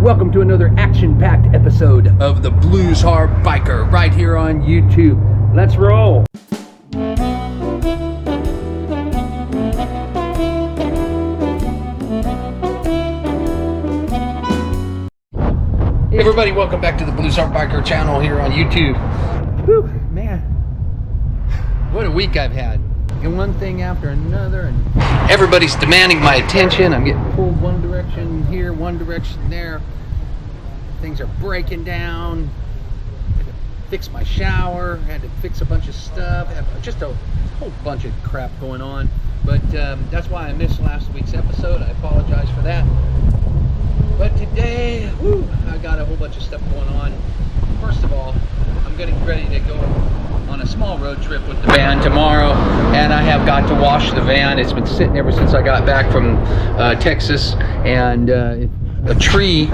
Welcome to another action-packed episode of the Blues Hard Biker right here on YouTube. Let's roll. Hey everybody, welcome back to the Blues Hard Biker channel here on YouTube. Whew, man, what a week I've had. And one thing after another, and everybody's demanding my attention. I'm getting pulled one direction here, one direction there. Things are breaking down. I had to fix my shower, had to fix a bunch of stuff, just a whole bunch of crap going on. But that's why I missed last week's episode. I apologize for that. But today, I got a whole bunch of stuff going on. First of all, I'm getting ready to go on a small road trip with the van tomorrow, and I have got to wash the van. It's been sitting ever since I got back from Texas, and a tree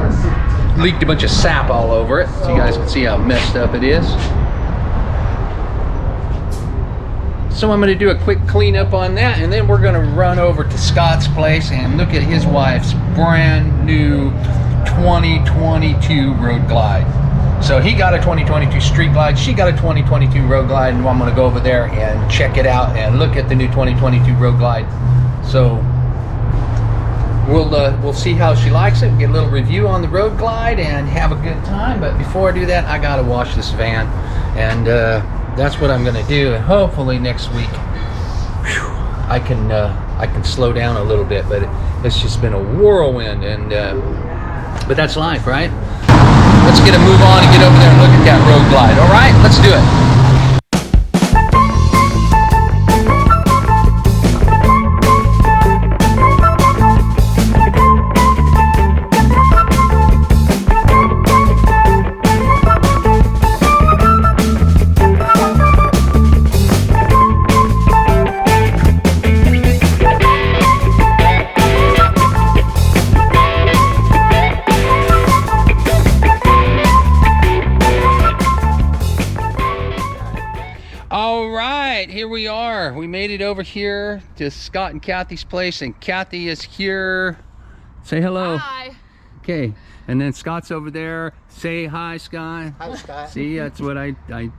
leaked a bunch of sap all over it, so you guys can see how messed up it is. So I'm going to do a quick cleanup on that, and then we're going to run over to Scott's place and look at his wife's brand new 2022 Road Glide. So he got a 2022 Street Glide, she got a 2022 Road Glide, and I'm going to go over there and check it out and look at the new 2022 Road Glide. So we'll see how she likes it, get a little review on the Road Glide, and have a good time. But before I do that, I got to wash this van, and that's what I'm going to do. And hopefully next week, I can slow down a little bit. But it's just been a whirlwind, and but that's life, right? Let's get a move on and get over there and look at that Road Glide. All right, let's do it. Here we are. We made it over here to Scott and Cathy's place, and Cathy is here. Say hello. Hi. Okay, and then Scott's over there. Say hi, Scott. Hi, Scott. See, that's what I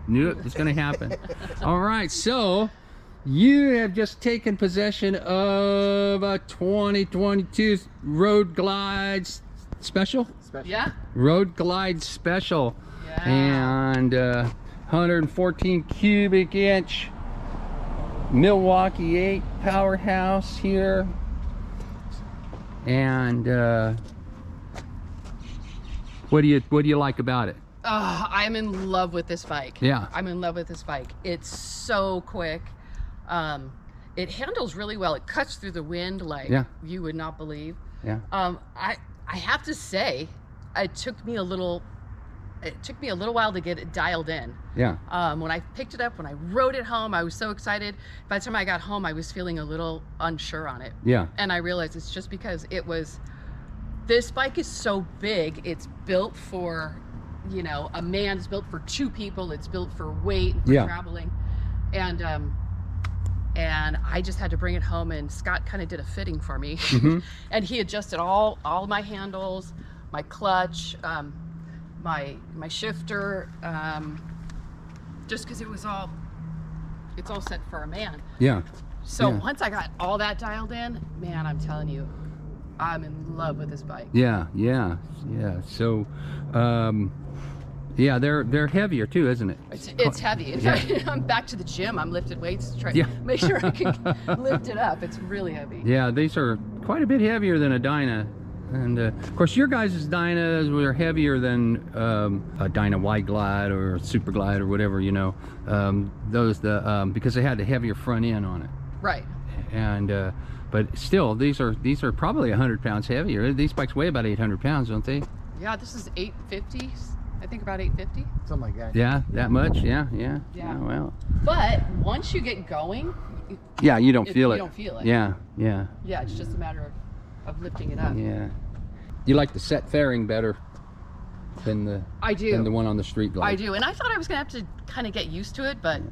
knew it was going to happen. All right, so you have just taken possession of a 2022 Road Glide Special? Yeah. Road Glide Special. Yeah. And 114 cubic inch Milwaukee 8 powerhouse here, and what do you like about it? I'm in love with this bike. Yeah, I'm in love with this bike. It's so quick. It handles really well. It cuts through the wind like you would not believe. Yeah. I have to say, it took me a little while to get it dialed in. Yeah. When I picked it up, when I rode it home, I was so excited. By the time I got home, I was feeling a little unsure on it. Yeah. And I realized it's just because this bike is so big. It's built for, a man. It's built for two people. It's built for weight, for traveling. And I just had to bring it home, and Scott kind of did a fitting for me. Mm-hmm. And he adjusted all my handles, my clutch, my shifter, just because it's all set for a man. Yeah. So once I got all that dialed in, man, I'm telling you, I'm in love with this bike. Yeah. So, they're heavier too, isn't it? It's heavy. In fact, I'm back to the gym. I'm lifting weights to try to make sure I can lift it up. It's really heavy. Yeah, these are quite a bit heavier than a Dyna. And of course, your guys' Dynas were heavier than a Dyna Wide Glide or Super Glide or whatever, because they had the heavier front end on it. Right. And but still, these are probably 100 pounds heavier. These bikes weigh about 800 pounds, don't they? Yeah, this is 850. I think about 850. Something like that. Yeah, that much. Yeah. Well. But once you get going, you don't feel it. You don't feel it. Yeah. Yeah, it's just a matter of lifting it up. Yeah. You like the set fairing better than the one on the Street Glide? I do, and I thought I was gonna have to kind of get used to it, but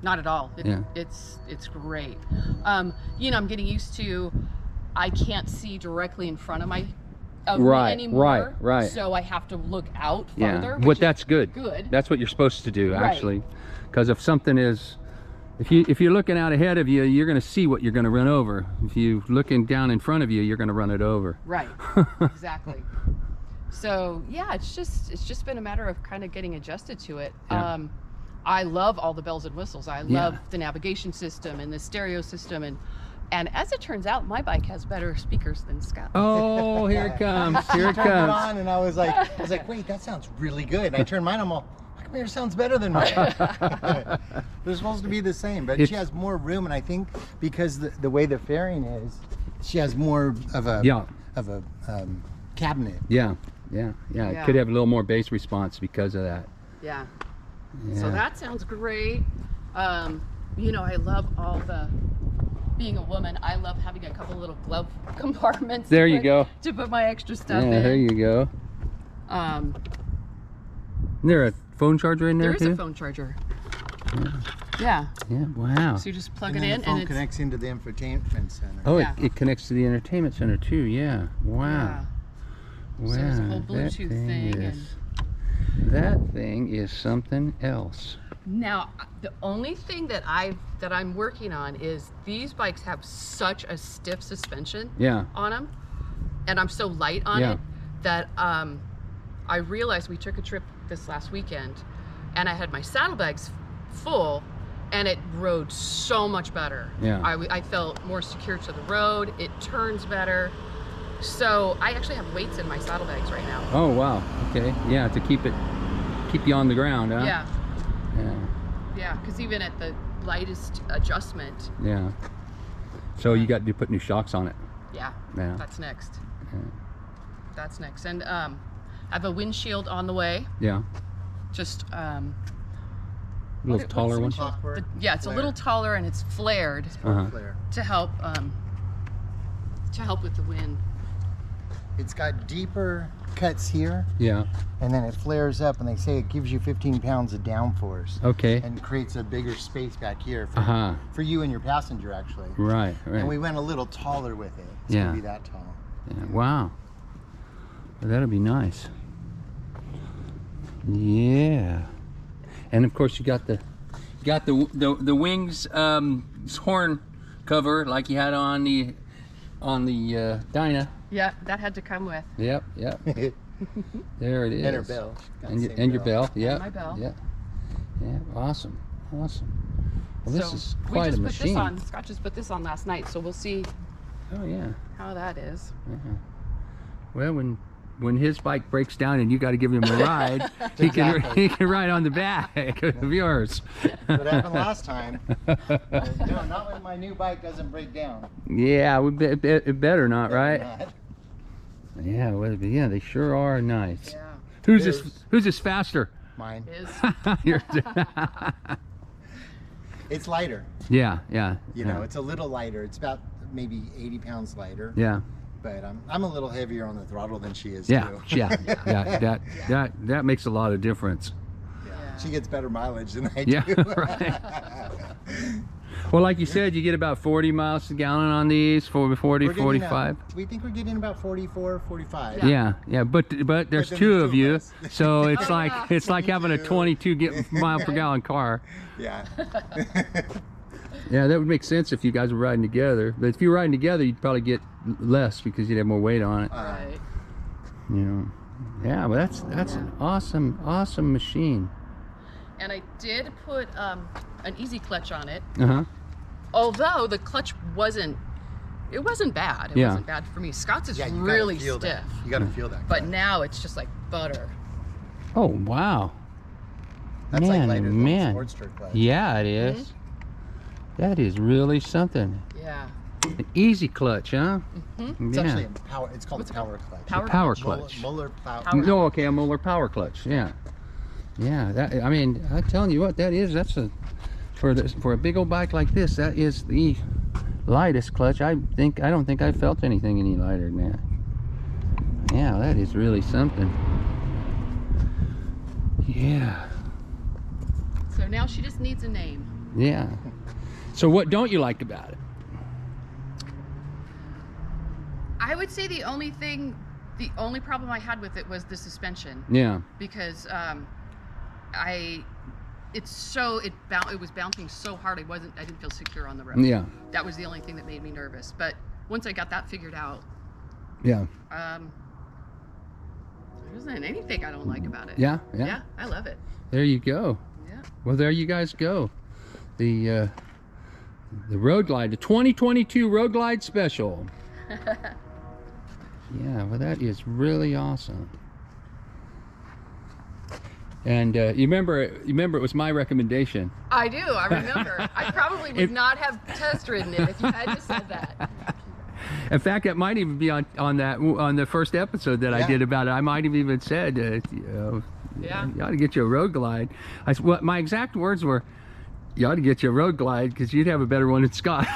not at all. It's great. I'm getting used to. I can't see directly in front of of me anymore. Right. So I have to look out Yeah, farther. but that's good. Good. That's what you're supposed to do, Right. actually, because if something is, if you're looking out ahead of you, you're going to see what you're going to run over. If you're looking down in front of you, you're going to run it over. Right. Exactly. So yeah, it's just been a matter of kind of getting adjusted to it. Yeah. I love all the bells and whistles. I love the navigation system and the stereo system, and as it turns out, my bike has better speakers than Scott. Oh, here it comes. Here it Turned it comes. on, and I was like, wait, that sounds really good. And I turned mine. I'm all, how come yours sounds better than mine? They're supposed to be the same, but she has more room, and I think because the way the fairing is, she has more of a cabinet. Yeah. It could have a little more bass response because of that. Yeah. So that sounds great. You know, I love all the, being a woman, I love having a couple little glove compartments. There you go. To put my extra stuff Yeah, in. there you go. Is there a phone charger in there There is too? a phone charger. Yeah. Yeah, wow. So you just plug And it then in the phone and it's connects into the infotainment center. Oh, Yeah. it connects to the entertainment center too. Yeah. Wow. Yeah. Wow. So there's a whole that Bluetooth thing is, that thing is something else. Now, the only thing that I'm working on is these bikes have such a stiff suspension Yeah. on them, and I'm so light on it that I realized we took a trip this last weekend, and I had my saddlebags full, and it rode so much better. Yeah. I felt more secure to the road. It turns better. So I actually have weights in my saddlebags right now. Oh wow. Okay. Yeah, to keep you on the ground, huh? Yeah. Yeah. Yeah, because even at the lightest adjustment, Yeah. So you got to put new shocks on it. yeah, Yeah. that's next. Yeah. That's next. And I have a windshield on the way. Yeah. Just A little taller one. Clockwork. yeah, it's Flare. a little taller and it's flared Flare. to help with the wind. It's got deeper cuts here, Yeah. and then it flares up, and they say it gives you 15 pounds of downforce. Okay. And creates a bigger space back here for, Uh-huh. for you and your passenger, actually. Right. And we Right. went a little taller with it. It's Yeah. gonna be that tall. Yeah. Wow. Well, that'll be nice. Yeah. And of course you got the wings horn cover like you had on the Dyna. Yeah, that had to come with. Yep. There it is. And her bell. Got the same And your bell. Yeah. my bell. Yeah. Yeah. Awesome. Well, this So is we quite just a put this machine. on. Scott just put this on last night, so we'll see Oh yeah. how that is. Well, when his bike breaks down and you got to give him a ride, he can ride on the back of yours. What happened last time? No, not when my new bike doesn't break down. Yeah, it better not, right? Not. Yeah, well, yeah, they sure are nice. Yeah, Who's this faster? Mine. it is. It's lighter. Yeah. You know, it's a little lighter. It's about maybe 80 pounds lighter. Yeah. But I'm a little heavier on the throttle than she is Yeah. too. Yeah. That makes a lot of difference. Yeah. She gets better mileage than I Yeah, do. right. Well, like you said, you get about 40 miles a gallon on these, 40, We're getting, 45. we think we're getting about 44, 45. Yeah, but there's then two there's of two you, of us. so it's Oh, like yeah. it's like having a 22 mile per gallon car. Yeah. Yeah, that would make sense if you guys were riding together. But if you were riding together, you'd probably get less because you'd have more weight on it. Right. You know. Yeah, but that's an awesome machine. And I did put an easy clutch on it. Although the clutch wasn't bad. It Yeah. wasn't bad for me. Scott's is Yeah, you really gotta feel stiff. that. You gotta feel that. But now it's just like butter. Oh wow. That's man, like lighter than man. a Sportster clutch. Yeah, it is. That is really something. Yeah. An easy clutch, huh? It's actually a power. It's called a power clutch. Power Muller- clutch. Muller power. No, okay, a Muller power clutch. Yeah. That, I mean, I'm telling you what, that is. That's for a big old bike like this. That is the lightest clutch. I don't think I felt anything any lighter than that. Yeah, that is really something. Yeah. So now she just needs a name. Yeah. So what don't you like about it? I would say the only thing The only problem I had with it was the suspension. Yeah. Because it was bouncing so hard. I didn't feel secure on the road. Yeah. That was the only thing that made me nervous. But once I got that figured out, yeah. There isn't anything I don't like about it. Yeah. Yeah, I love it. There you go. Yeah. Well, there you guys go. The Road Glide, the 2022 Road Glide Special. Yeah, well, that is really awesome. And you remember it was my recommendation. I do. I remember. I probably would not have test ridden it if you hadn't said that. In fact, it might even be on the first episode that I did about it. I might have even said, you ought to get you a Road Glide. Well, my exact words were, you ought to get you a Road Glide because you'd have a better one than Scott.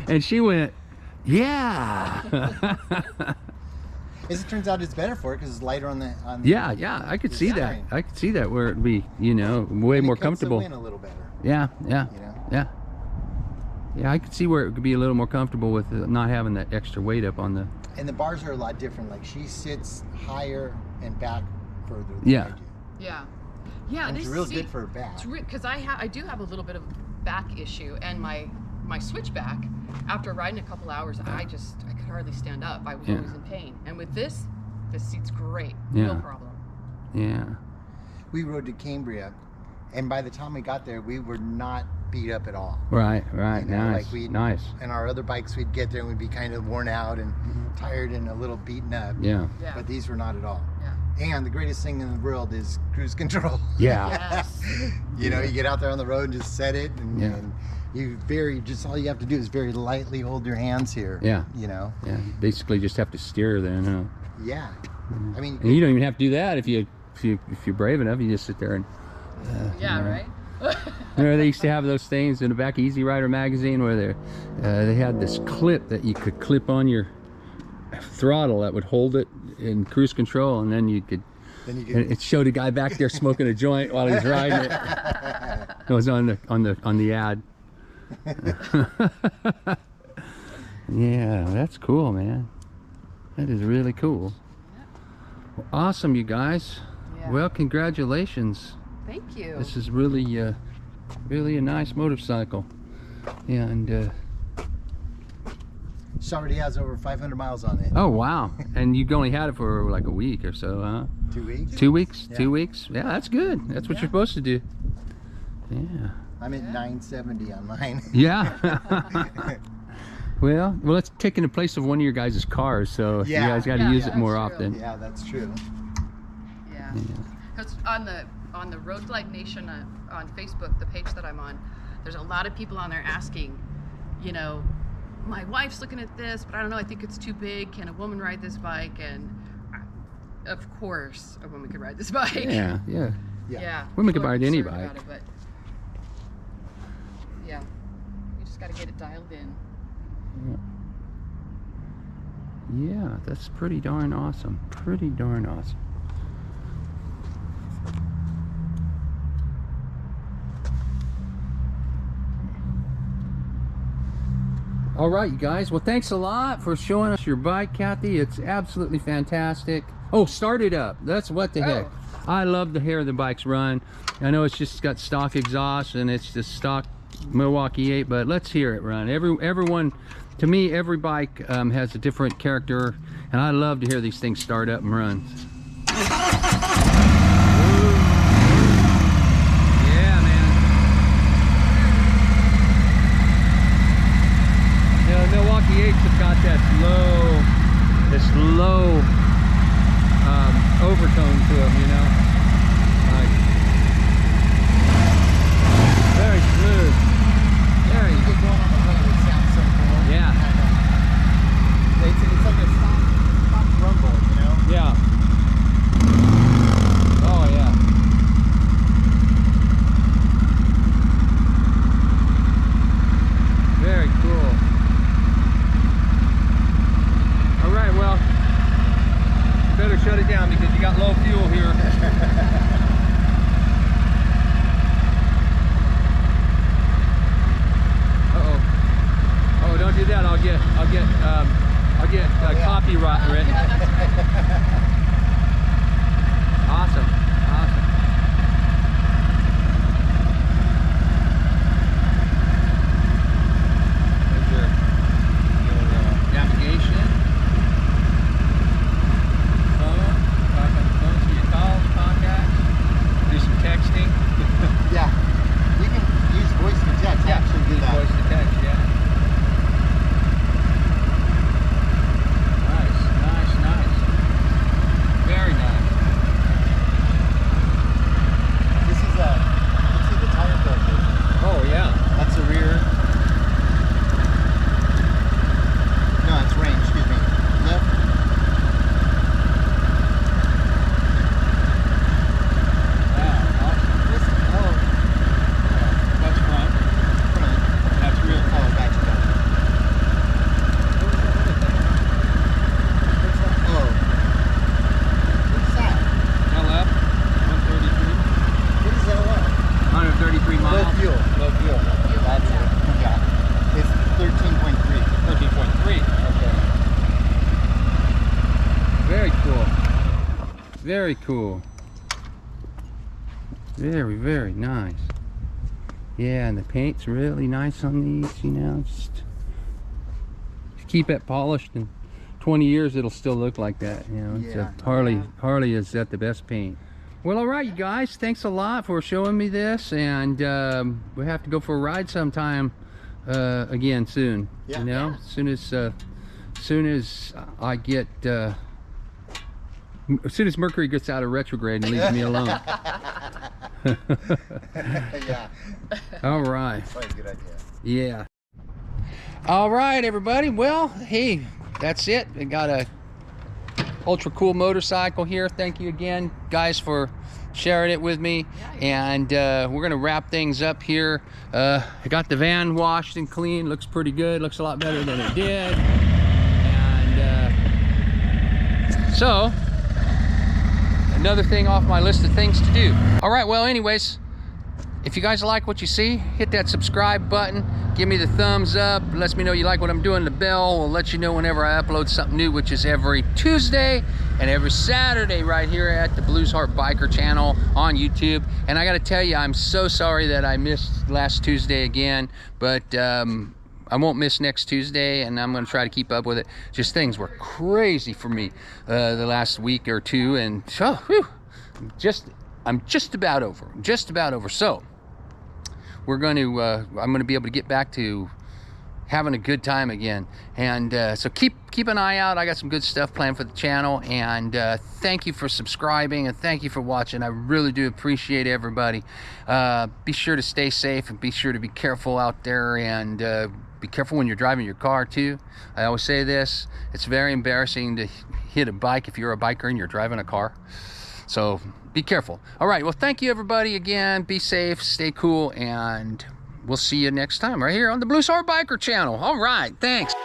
And she went, yeah. As it turns out, it's better for it because it's lighter on the yeah, I could see that. I could see that where it'd be, way more comfortable. In a little better. Yeah. Yeah, I could see where it could be a little more comfortable with not having that extra weight up on the. And the bars are a lot different. Like she sits higher and back further than I do. Yeah. And it's real good for her back. Because I do have a little bit of back issue, and my switchback, after riding a couple hours, I could hardly stand up. I was always in pain. And with this seat's great. No problem. Yeah. We rode to Cambria, and by the time we got there, we were not beat up at all. Right. Nice. Nice. And our other bikes, we'd get there and we'd be kind of worn out and tired and a little beaten up. Yeah. But these were not at all. Yeah. And the greatest thing in the world is cruise control. Yeah. Yes. You get out there on the road and just set it, and, and all you have to do is very lightly hold your hands here. Yeah. Yeah. Basically, just have to steer then, huh? Yeah. I mean, and you don't even have to do that if you're brave enough. You just sit there and. Right. They used to have those things in the back of Easy Rider magazine where they had this clip that you could clip on your throttle that would hold it in cruise control, and then you could. And it showed a guy back there smoking a joint while he was riding it. It was on the ad. Yeah, that's cool, man. That is really cool. Well, awesome, you guys. Yeah. Well, congratulations. Thank you. This is really a nice motorcycle. Yeah, and she already has over 500 miles on it. Oh, wow. And you've only had it for like a week or so, huh? 2 weeks. 2 weeks? Yeah. 2 weeks? Yeah, that's good. That's what you're supposed to do. Yeah. I'm at 970 on mine. Yeah. Well, it's taking the place of one of your guys' cars, so you guys got to use it more often. Yeah, that's true. Yeah. Because on the Road Glide Nation on Facebook, the page that I'm on, there's a lot of people on there asking, my wife's looking at this, but I don't know, I think it's too big. Can a woman ride this bike? And of course, a woman could ride this bike. Yeah. Women can ride any bike. But yeah, you just got to get it dialed in. Yeah, that's pretty darn awesome. Pretty darn awesome. All right, you guys. Well, thanks a lot for showing us your bike, Cathy. It's absolutely fantastic. Oh, start it up. That's what the heck. I love to hear the bikes run. I know it's just got stock exhaust and it's just stock Milwaukee 8, but let's hear it run. Everyone, to me, every bike has a different character, and I love to hear these things start up and run. Milwaukee 8s have got that low overtone to them, like very smooth. There you go. Going on the road, it sounds so cool. Yeah. It's like a stop rumble, Yeah. Oh yeah. Very cool. All right, well, better shut it down because you got low fuel here. Uh-oh. Oh, don't do that. I'll get copyright Very cool. Very, very nice. Yeah, and the paint's really nice on these, you know. Just keep it polished, and 20 years it'll still look like that, you know. It's Yeah. Harley is at the best paint. Well, all right, you guys, thanks a lot for showing me this, and we have to go for a ride sometime again soon. Yeah. You know, Yeah. soon as I get as soon as Mercury gets out of retrograde and leaves me alone. Yeah. All right. That's probably a good idea. Yeah. All right, everybody. Well, hey, that's it. I got a ultra cool motorcycle here. Thank you again, guys, for sharing it with me. And we're gonna wrap things up here. I got the van washed and clean. Looks pretty good. Looks a lot better than it did. And so another thing off my list of things to do. All right, well, anyways, if you guys like what you see, hit that subscribe button, give me the thumbs up, lets me know you like what I'm doing. The bell will let you know whenever I upload something new, which is every Tuesday and every Saturday right here at the Blues Heart Biker channel on YouTube. And I gotta tell you, I'm so sorry that I missed last Tuesday again, but I won't miss next Tuesday, and I'm gonna try to keep up with it. Just things were crazy for me the last week or two, and so I'm just about over. So we're going to I'm going to be able to get back to having a good time again, and so keep an eye out. I got some good stuff planned for the channel, and thank you for subscribing, and thank you for watching. I really do appreciate everybody. Be sure to stay safe, and be sure to be careful out there, and be careful when you're driving your car too. I always say this, it's very embarrassing to hit a bike if you're a biker and you're driving a car, so be careful. All right, well, thank you everybody again. Be safe, stay cool, and we'll see you next time right here on the Blues Heart Biker channel. All right, thanks.